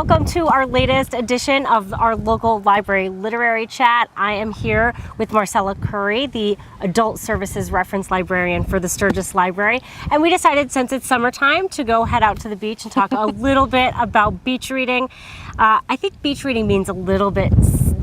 Welcome to our latest edition of our local library literary chat. I am here with Marcella Curry, the Adult Services Reference Librarian for the Sturgis Library. And we decided, since it's summertime, to go head out to the beach and talk a little bit about beach reading. I think beach reading means a little bit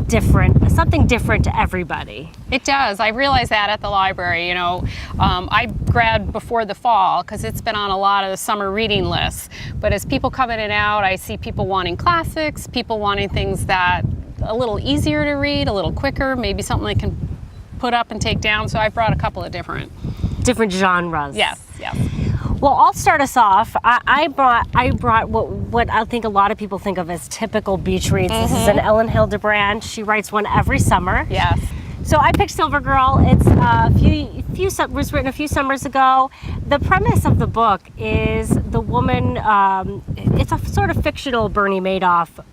different, something different to everybody. It does. I realize that at the library. You know, I grabbed before the fall because it's been on a lot of the summer reading lists. But as people come in and out, I see people wanting classics, people wanting things that a little easier to read, a little quicker, maybe something they can put up and take down. So I brought a couple of different genres. Yes, yes. Well, I'll start us off. I brought what I think a lot of people think of as typical beach reads. This is an Ellen Hildebrand. She writes one every summer. Yes. So I picked Silver Girl. It's was written a few summers ago. The premise of the book is the woman. It's a sort of fictional Bernie Madoff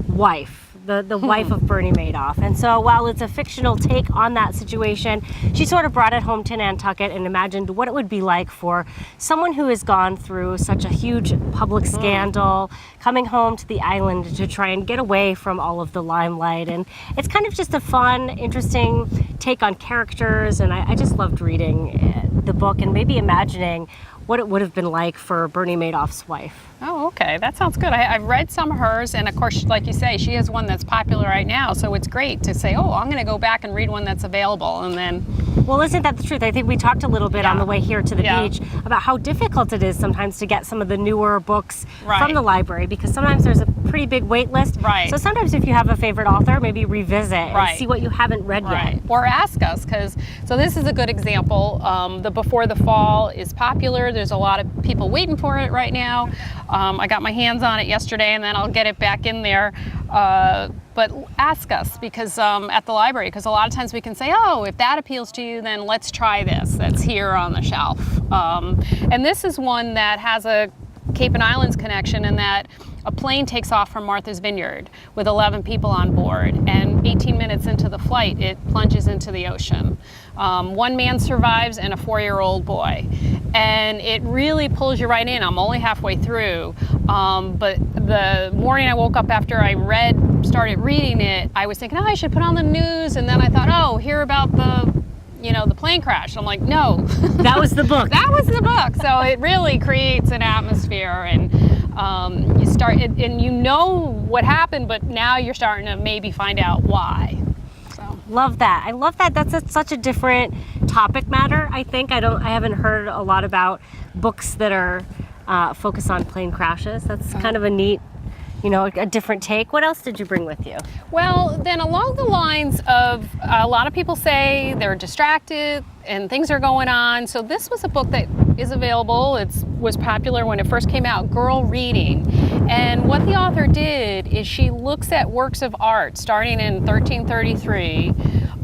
wife. The wife of Bernie Madoff. And so while it's a fictional take on that situation, she sort of brought it home to Nantucket and imagined what it would be like for someone who has gone through such a huge public scandal, coming home to the island to try and get away from all of the limelight. And it's kind of just a fun, interesting take on characters. And I just loved reading the book and maybe imagining what it would have been like for Bernie Madoff's wife. Oh, okay. That sounds good. I've read some of hers, and of course, like you say, she has one that's popular right now, so it's great to say, oh, I'm going to go back and read one that's available, and then... Well, isn't that the truth? I think we talked a little bit on the way here to the beach about how difficult it is sometimes to get some of the newer books from the library, because sometimes there's a pretty big wait list. Right. So sometimes if you have a favorite author, maybe revisit and see what you haven't read yet. Or ask us, so this is a good example. The Before the Fall is popular. There's a lot of people waiting for it right now. I got my hands on it yesterday, and then I'll get it back in there. But ask us, because at the library, because a lot of times we can say, oh, if that appeals to you, then let's try this. That's here on the shelf. And this is one that has a Cape and Islands connection, in that a plane takes off from Martha's Vineyard with 11 people on board, and 18 minutes into the flight, it plunges into the ocean. One man survives and a 4-year-old boy. And it really pulls you right in. I'm only halfway through. But the morning I woke up after I started reading it, I was thinking, oh, I should put on the news. And then I thought, oh, hear about the plane crash. I'm like, no. That was the book. That was the book. So it really creates an atmosphere, and you start, and you know what happened, but now you're starting to maybe find out why. So. Love that. I love that. That's such a different topic matter. I think I haven't heard a lot about books that are focused on plane crashes. That's kind of a neat, a different take. What else did you bring with you? Well, then along the lines of, a lot of people say they're distracted and things are going on. So this was a book that is available. It was popular when it first came out, Girl Reading. And what the author did is she looks at works of art starting in 1333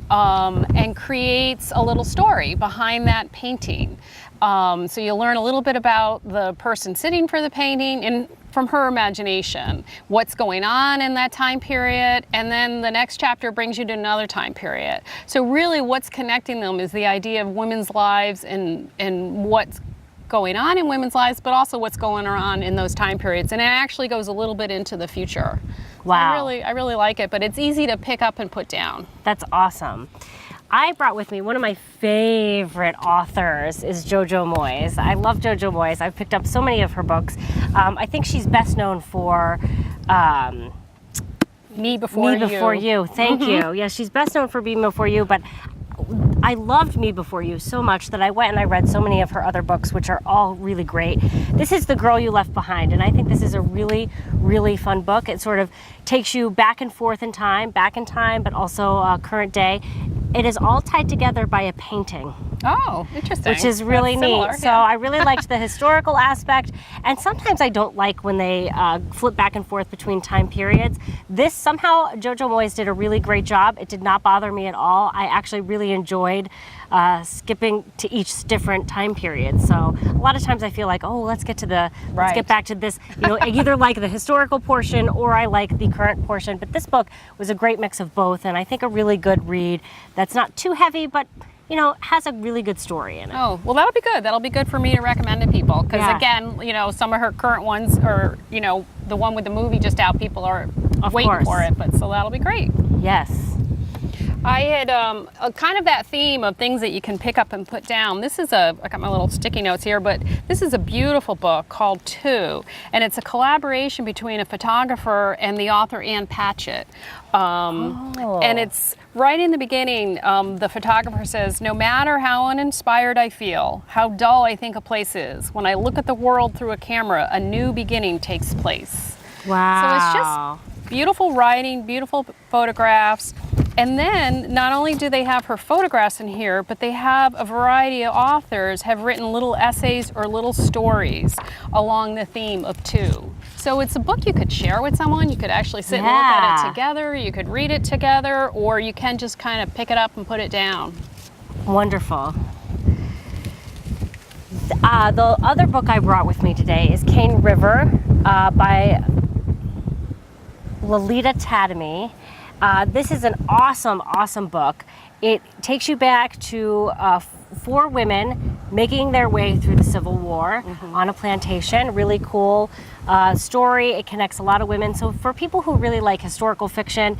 and creates a little story behind that painting. So you'll learn a little bit about the person sitting for the painting and from her imagination, what's going on in that time period, and then the next chapter brings you to another time period. So really what's connecting them is the idea of women's lives and what's going on in women's lives, but also what's going on in those time periods. And it actually goes a little bit into the future. Wow. So I really like it, but it's easy to pick up and put down. That's awesome. I brought with me one of my favorite authors is Jojo Moyes. I love Jojo Moyes. I've picked up so many of her books. I think she's best known for Me Before You. Thank you. Yes, she's best known for Me Before You, but I loved Me Before You so much that I went and I read so many of her other books, which are all really great. This is The Girl You Left Behind, and I think this is a really, really fun book. It sort of takes you back and forth in time, but also current day. It is all tied together by a painting. Oh, interesting. Which is really neat. Similar, so I really liked the historical aspect, and sometimes I don't like when they flip back and forth between time periods. This, somehow, Jojo Moyes did a really great job. It did not bother me at all. I actually really enjoyed skipping to each different time period. So a lot of times I feel like, oh, let's get back to this. I either like the historical portion or I like the current portion. But this book was a great mix of both, and I think a really good read that's not too heavy, but has a really good story in it. Oh, well, that'll be good. That'll be good for me to recommend to people. Because again, some of her current ones are, the the one with the movie just out, people are Of waiting course. for it, but so that'll be great. Yes. I had a kind of that theme of things that you can pick up and put down. This is I got my little sticky notes here, but this is a beautiful book called Two, and it's a collaboration between a photographer and the author Ann Patchett. And it's right in the beginning, the photographer says, no matter how uninspired I feel, how dull I think a place is, when I look at the world through a camera, a new beginning takes place. Wow. So it's just beautiful writing, beautiful photographs. And then not only do they have her photographs in here, but they have a variety of authors have written little essays or little stories along the theme of Two. So it's a book you could share with someone. You could actually sit and look at it together. You could read it together, or you can just kind of pick it up and put it down. Wonderful. The other book I brought with me today is Cane River by Lolita Tatamy. This is an awesome book. It takes you back to 4 women making their way through the Civil War on a plantation. Really cool story. It connects a lot of women. So for people who really like historical fiction,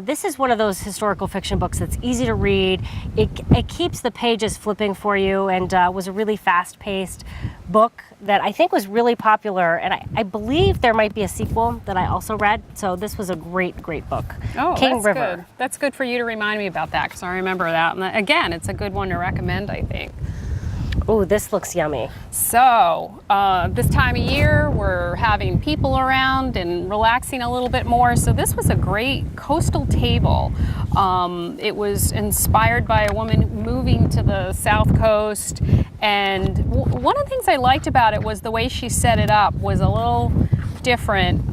this is one of those historical fiction books that's easy to read. It keeps the pages flipping for you, and was a really fast-paced book that I think was really popular. And I believe there might be a sequel that I also read. So this was a great book. Oh, Cane that's River. good. That's good for you to remind me about that, because I remember that. And again, it's a good one to recommend, I think. Oh, this looks yummy. So this time of year, we're having people around and relaxing a little bit more. So this was a great coastal table. It was inspired by a woman moving to the South Coast. And one of the things I liked about it was the way she set it up was a little different.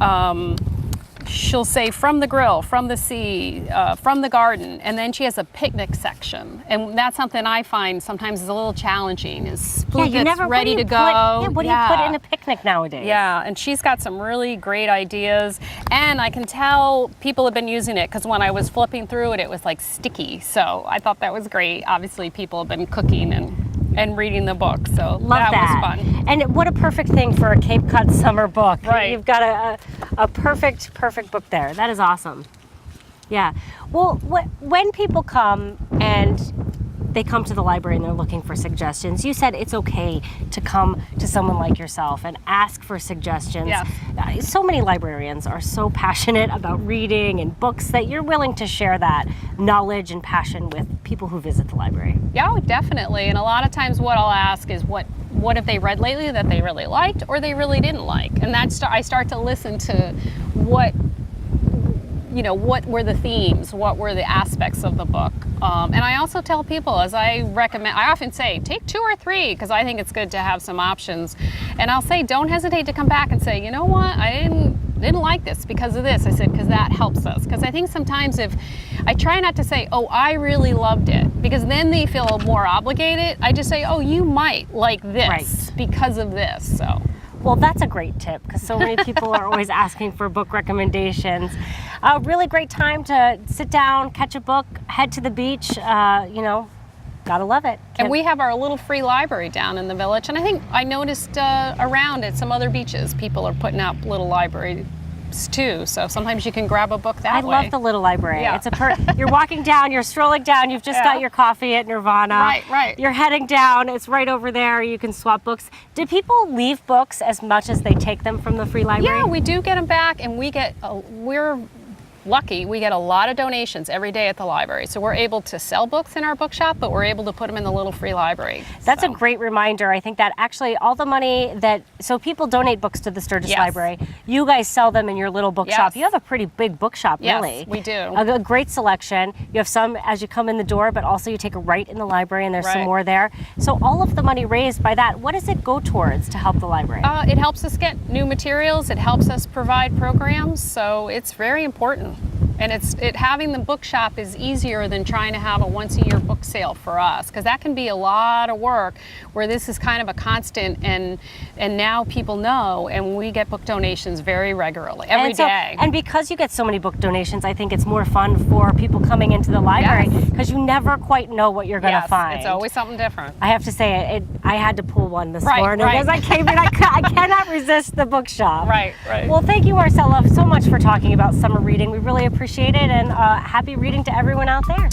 She'll say from the grill, from the sea, from the garden, and then she has a picnic section. And that's something I find sometimes is a little challenging, is food gets ready to go. What do you put in a picnic nowadays? Yeah, and she's got some really great ideas. And I can tell people have been using it, because when I was flipping through it, it was like sticky. So I thought that was great. Obviously, people have been cooking and reading the book, so Love that was fun. And what a perfect thing for a Cape Cod summer book. Right. You've got a perfect book there. That is awesome. Yeah. Well, when people come and they come to the library and they're looking for suggestions, you said it's okay to come to someone like yourself and ask for suggestions. Yes. So many librarians are so passionate about reading and books that you're willing to share that knowledge and passion with people who visit the library. Yeah, oh, definitely. And a lot of times what I'll ask is what have they read lately that they really liked or they really didn't like? And I start to listen to what were the themes, what were the aspects of the book. And I also tell people, as I often say, take 2 or 3, because I think it's good to have some options. And I'll say, don't hesitate to come back and say, you know what, I didn't like this because of this. I said, because that helps us. Because I think sometimes I try not to say, oh, I really loved it, because then they feel more obligated. I just say, oh, you might like this because of this. So. Well, that's a great tip, because so many people are always asking for book recommendations. A really great time to sit down, catch a book, head to the beach. Gotta love it. And we have our little free library down in the village. And I think I noticed around at some other beaches, people are putting up little libraries too. So sometimes you can grab a book that way. I love the little library. Yeah. It's you're walking down, you're strolling down, you've just got your coffee at Nirvana. Right. You're heading down, it's right over there, you can swap books. Do people leave books as much as they take them from the free library? Yeah, we do get them back, and we're lucky, we get a lot of donations every day at the library. So we're able to sell books in our bookshop, but we're able to put them in the little free library. That's a great reminder. I think that actually all the money so people donate books to the Sturgis Library. You guys sell them in your little bookshop. Yes. You have a pretty big bookshop, really. Yes, we do. A great selection. You have some as you come in the door, but also you take a right in the library and there's some more there. So all of the money raised by that, what does it go towards to help the library? It helps us get new materials. It helps us provide programs. So it's very important. And having the bookshop is easier than trying to have a once-a-year book sale for us, because that can be a lot of work, where this is kind of a constant, and now people know, and we get book donations very regularly, every day. And because you get so many book donations, I think it's more fun for people coming into the library, because you never quite know what you're going to find. It's always something different. I have to say, I had to pull one this morning as I came in. I cannot resist the bookshop. Right. Well, thank you, Marcella, so much for talking about summer reading. We really appreciate it, and happy reading to everyone out there.